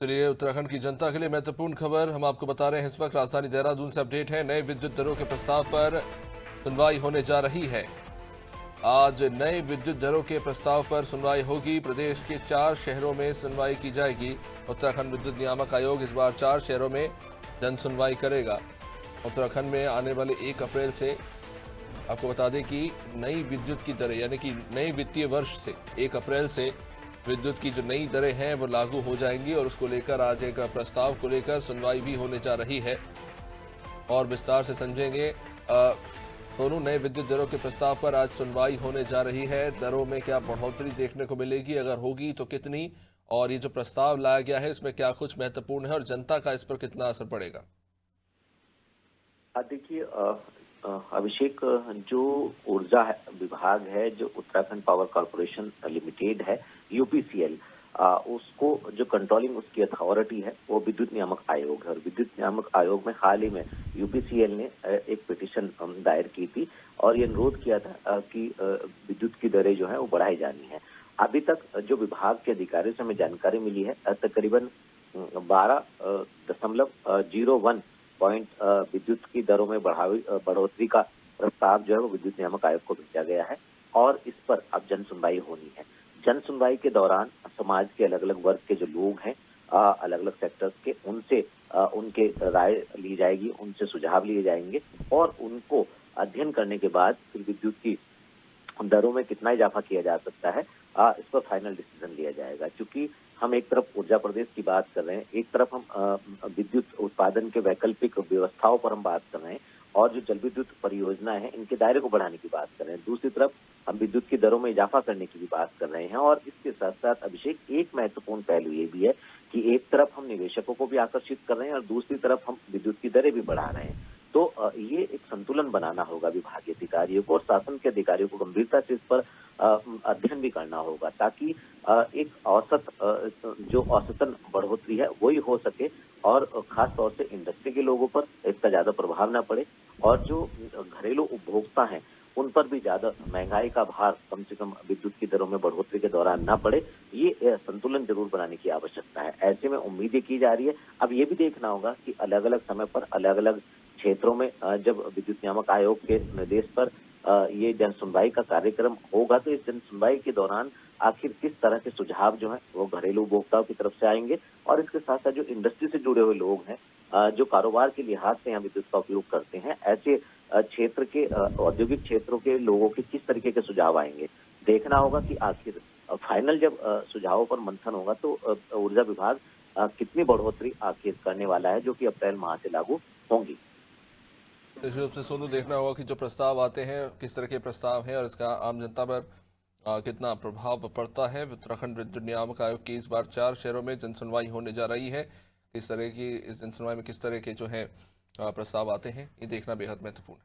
चलिए, उत्तराखंड की जनता के लिए महत्वपूर्ण खबर हम आपको बता रहे हैं। इस वक्त राजधानी देहरादून से अपडेट है। नए विद्युत दरों के प्रस्ताव पर सुनवाई होने जा रही है। आज नए विद्युत दरों के प्रस्ताव पर सुनवाई होगी। प्रदेश के 4 शहरों में सुनवाई की जाएगी। उत्तराखंड विद्युत नियामक आयोग इस बार 4 शहरों में जन सुनवाई करेगा। उत्तराखंड में आने वाले 1 अप्रैल से आपको बता दें कि नई विद्युत की दरें यानी कि नए वित्तीय वर्ष से 1 अप्रैल से विद्युत की जो नई दरें हैं वो लागू हो जाएंगी और उसको लेकर आज एक प्रस्ताव को लेकर सुनवाई भी होने जा रही है और विस्तार से समझेंगे। दोनों नए विद्युत दरों के प्रस्ताव पर आज सुनवाई होने जा रही है। दरों में क्या बढ़ोतरी देखने को मिलेगी, अगर होगी तो कितनी, और ये जो प्रस्ताव लाया गया है इसमें क्या कुछ महत्वपूर्ण है और जनता का इस पर कितना असर पड़ेगा। देखिए अभिषेक, जो ऊर्जा विभाग है, जो उत्तराखंड पावर कॉर्पोरेशन लिमिटेड है, यूपीसीएल, उसको जो कंट्रोलिंग उसकी अथॉरिटी है वो विद्युत नियामक आयोग है। और विद्युत नियामक आयोग में हाल ही में यूपीसीएल ने एक पिटीशन दायर की थी और ये अनुरोध किया था कि विद्युत की दरें जो है वो बढ़ाई जानी है। अभी तक जो विभाग के अधिकारियों से हमें जानकारी मिली है, तकरीबन 12.01 पॉइंट विद्युत की दरों में बढ़ोतरी का प्रस्ताव जो है वो विद्युत नियामक आयोग को भेजा गया है और इस पर अब जन सुनवाई होनी है। जन सुनवाई के दौरान समाज के अलग अलग वर्ग के जो लोग हैं, अलग अलग सेक्टर्स के, उनसे उनके राय ली जाएगी, उनसे सुझाव लिए जाएंगे और उनको अध्ययन करने के बाद फिर विद्युत की दरों में कितना इजाफा किया जा सकता है, इस पर फाइनल डिसीजन लिया जाएगा। क्योंकि हम एक तरफ ऊर्जा प्रदेश की बात कर रहे हैं, एक तरफ हम विद्युत उत्पादन के वैकल्पिक व्यवस्थाओं पर हम बात कर रहे हैं और जो जल विद्युत परियोजना है इनके दायरे को बढ़ाने की बात कर रहे हैं। दूसरी तरफ हम विद्युत की दरों में इजाफा करने की भी बात कर रहे हैं और इसके साथ साथ अभिषेक, एक महत्वपूर्ण पहलू ये भी है कि एक तरफ हम निवेशकों को भी आकर्षित कर रहे हैं और दूसरी तरफ हम विद्युत की दरें भी बढ़ा रहे हैं। तो ये एक संतुलन बनाना होगा विभागीय अधिकारियों को और शासन के अधिकारियों को गंभीरता से इस पर अध्ययन भी करना होगा ताकि एक जो औसतन बढ़ोतरी है वही हो सके और खास तौर से इंडस्ट्री के लोगों पर इसका ज्यादा प्रभाव ना पड़े और जो घरेलू उपभोक्ता हैं उन पर भी ज्यादा महंगाई का भार कम से कम विद्युत की दरों में बढ़ोतरी के दौरान ना पड़े। ये संतुलन जरूर बनाने की आवश्यकता है। ऐसे में उम्मीदें की जा रही है। अब ये भी देखना होगा कि अलग अलग समय पर अलग अलग क्षेत्रों में जब विद्युत नियामक आयोग के निर्देश पर ये जन सुनवाई का कार्यक्रम होगा तो इस जन सुनवाई के दौरान आखिर किस तरह के सुझाव जो है वो घरेलू उपभोक्ताओं की तरफ से आएंगे और इसके साथ साथ जो इंडस्ट्री से जुड़े हुए लोग हैं, जो कारोबार के लिहाज से यहाँ विद्युत का उपयोग करते हैं, ऐसे क्षेत्र के औद्योगिक क्षेत्रों के लोगों के किस तरीके के सुझाव आएंगे। देखना होगा कि आखिर फाइनल जब सुझावों पर मंथन होगा तो ऊर्जा विभाग कितनी बढ़ोतरी आखिर करने वाला है, जो कि अप्रैल माह से लागू होंगी। निश्चित रूप से सोनू, देखना होगा कि जो प्रस्ताव आते हैं किस तरह के प्रस्ताव हैं और इसका आम जनता पर कितना प्रभाव पड़ता है। उत्तराखंड विद्युत नियामक आयोग की इस बार 4 शहरों में जनसुनवाई होने जा रही है। इस तरह की इस जनसुनवाई में किस तरह के जो है प्रस्ताव आते हैं, ये देखना बेहद महत्वपूर्ण है।